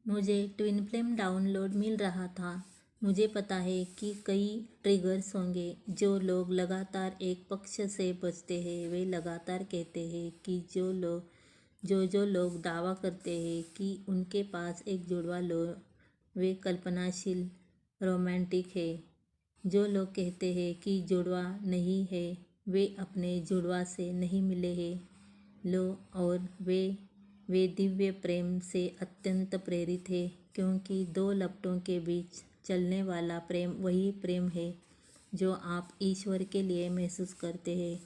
मुझे twin flame download मिल रहा था। मुझे पता है कि कई ट्रिगर्स होंगे। जो लोग लगातार एक पक्ष से बचते हैं वे लगातार कहते हैं कि जो लोग दावा करते हैं कि उनके पास एक जुड़वा लो वे कल्पनाशील रोमांटिक है। जो लोग कहते हैं कि जुड़वा नहीं है वे अपने जुड़वा से नहीं मिले हैं। लो और वे दिव्य प्रेम से अत्यंत प्रेरित है, क्योंकि दो लपटों के बीच चलने वाला प्रेम वही प्रेम है जो आप ईश्वर के लिए महसूस करते हैं।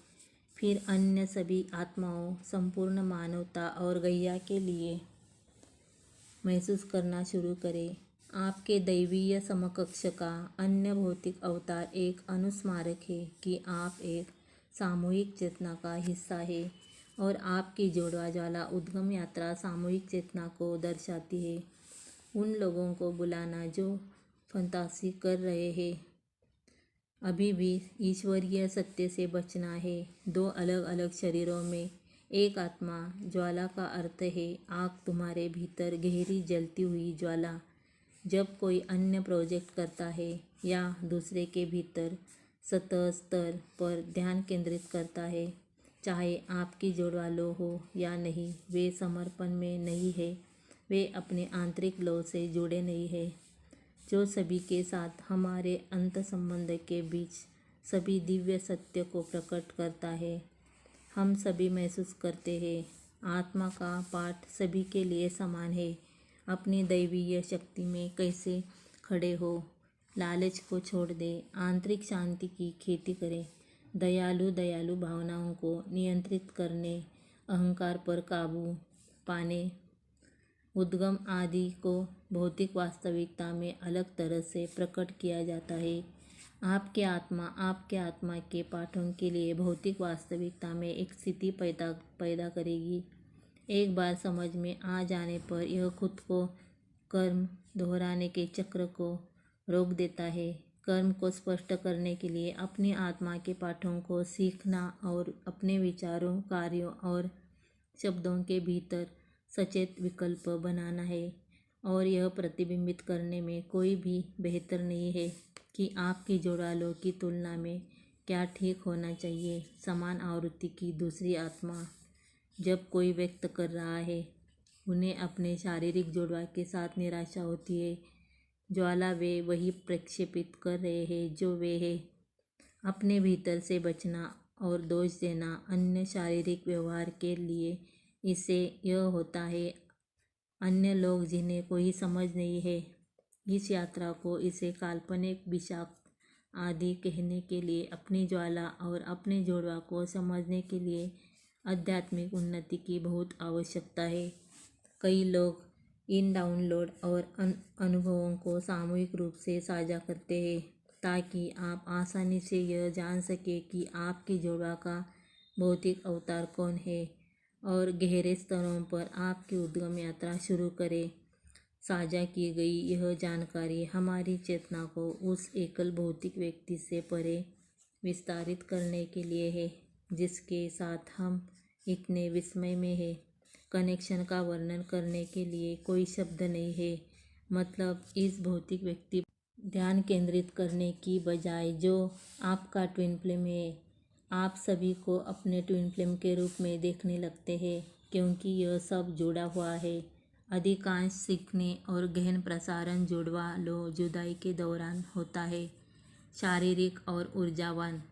फिर अन्य सभी आत्माओं, संपूर्ण मानवता और गैया के लिए महसूस करना शुरू करें। आपके दैवीय समकक्ष का अन्य भौतिक अवतार एक अनुस्मारक है कि आप एक सामूहिक चेतना का हिस्सा है और आपकी जोड़वा ज्वाला उद्गम यात्रा सामूहिक चेतना को दर्शाती है। उन लोगों को बुलाना जो फंतासी कर रहे हैं, अभी भी ईश्वरीय सत्य से बचना है। दो अलग अलग शरीरों में एक आत्मा ज्वाला का अर्थ है आग तुम्हारे भीतर गहरी जलती हुई ज्वाला। जब कोई अन्य प्रोजेक्ट करता है या दूसरे के भीतर सतह स्तर पर ध्यान केंद्रित करता है, चाहे आपकी जोड़वा लो हो या नहीं, वे समर्पण में नहीं है, वे अपने आंतरिक लो से जुड़े नहीं है जो सभी के साथ हमारे अंत संबंध के बीच सभी दिव्य सत्य को प्रकट करता है। हम सभी महसूस करते हैं आत्मा का पाठ सभी के लिए समान है। अपनी दैवीय शक्ति में कैसे खड़े हो, लालच को छोड़ दे, आंतरिक शांति की खेती करें, दयालु भावनाओं को नियंत्रित करने, अहंकार पर काबू पाने, उद्गम आदि को भौतिक वास्तविकता में अलग तरह से प्रकट किया जाता है। आपके आत्मा के पाठों के लिए भौतिक वास्तविकता में एक स्थिति पैदा करेगी। एक बार समझ में आ जाने पर यह खुद को कर्म दोहराने के चक्र को रोक देता है। कर्म को स्पष्ट करने के लिए अपनी आत्मा के पाठों को सीखना और अपने विचारों, कार्यों और शब्दों के भीतर सचेत विकल्प बनाना है। और यह प्रतिबिंबित करने में कोई भी बेहतर नहीं है कि आपकी जोड़ालों की तुलना में क्या ठीक होना चाहिए। समान आवृत्ति की दूसरी आत्मा जब कोई व्यक्त कर रहा है, उन्हें अपने शारीरिक जुड़वा के साथ निराशा होती है। ज्वाला वे वही प्रक्षेपित कर रहे हैं जो वे है। अपने भीतर से बचना और दोष देना अन्य शारीरिक व्यवहार के लिए इससे यह होता है अन्य लोग जिन्हें कोई समझ नहीं है। इस यात्रा को इसे काल्पनिक विषाक्त आदि कहने के लिए अपनी ज्वाला और अपने जोड़वा को समझने के लिए आध्यात्मिक उन्नति की बहुत आवश्यकता है। कई लोग इन डाउनलोड और अनुभवों को सामूहिक रूप से साझा करते हैं ताकि आप आसानी से यह जान सके कि आपकी जोड़वा का भौतिक अवतार कौन है और गहरे स्तरों पर आपकी उद्गम यात्रा शुरू करें। साझा की गई यह जानकारी हमारी चेतना को उस एकल भौतिक व्यक्ति से परे विस्तारित करने के लिए है जिसके साथ हम इतने विस्मय में हैं। कनेक्शन का वर्णन करने के लिए कोई शब्द नहीं है। मतलब इस भौतिक व्यक्ति ध्यान केंद्रित करने की बजाय जो आपका ट्विन फ्लेम है, आप सभी को अपने ट्विन फ्लेम के रूप में देखने लगते हैं क्योंकि यह सब जुड़ा हुआ है। अधिकांश सीखने और गहन प्रसारण जुड़वा लो जुदाई के दौरान होता है, शारीरिक और ऊर्जावान,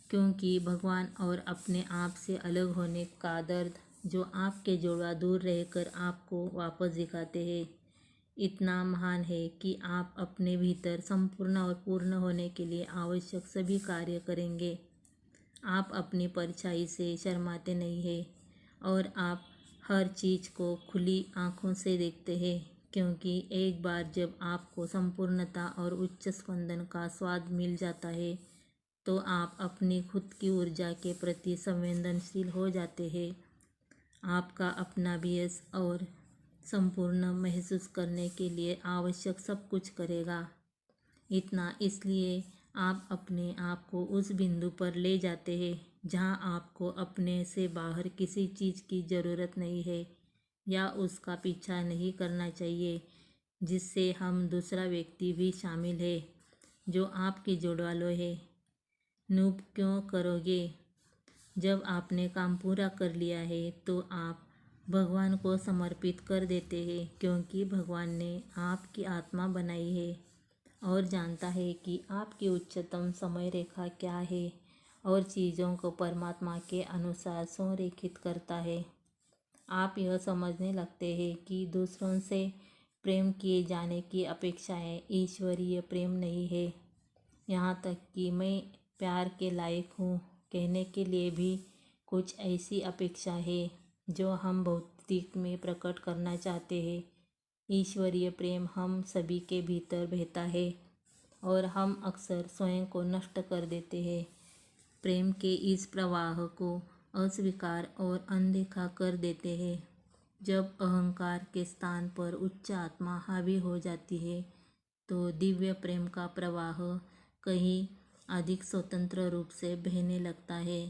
क्योंकि भगवान और अपने आप से अलग होने का दर्द जो आपके जुड़वा दूर रहकर आपको वापस दिखाते हैं इतना महान है कि आप अपने भीतर संपूर्ण और पूर्ण होने के लिए आवश्यक सभी कार्य करेंगे। आप अपनी परछाई से शर्माते नहीं हैं और आप हर चीज़ को खुली आँखों से देखते हैं, क्योंकि एक बार जब आपको संपूर्णता और उच्च स्पंदन का स्वाद मिल जाता है तो आप अपनी खुद की ऊर्जा के प्रति संवेदनशील हो जाते हैं। आपका अपना अभ्यास और संपूर्ण महसूस करने के लिए आवश्यक सब कुछ करेगा। इतना इसलिए आप अपने आप को उस बिंदु पर ले जाते हैं जहां आपको अपने से बाहर किसी चीज़ की ज़रूरत नहीं है या उसका पीछा नहीं करना चाहिए। जिससे हम दूसरा व्यक्ति भी शामिल है जो आपकी जुड़वालो है। नूब क्यों करोगे? जब आपने काम पूरा कर लिया है तो आप भगवान को समर्पित कर देते हैं, क्योंकि भगवान ने आपकी आत्मा बनाई है और जानता है कि आपकी उच्चतम समय रेखा क्या है और चीज़ों को परमात्मा के अनुसार संरेखित करता है। आप यह समझने लगते हैं कि दूसरों से प्रेम किए जाने की अपेक्षाएं ईश्वरीय प्रेम नहीं है। यहाँ तक कि मैं प्यार के लायक हूँ कहने के लिए भी कुछ ऐसी अपेक्षा है जो हम भौतिक में प्रकट करना चाहते हैं। ईश्वरीय प्रेम हम सभी के भीतर बहता है और हम अक्सर स्वयं को नष्ट कर देते हैं। प्रेम के इस प्रवाह को अस्वीकार और अनदेखा कर देते हैं। जब अहंकार के स्थान पर उच्च आत्मा हावी हो जाती है तो दिव्य प्रेम का प्रवाह कहीं अधिक स्वतंत्र रूप से बहने लगता है।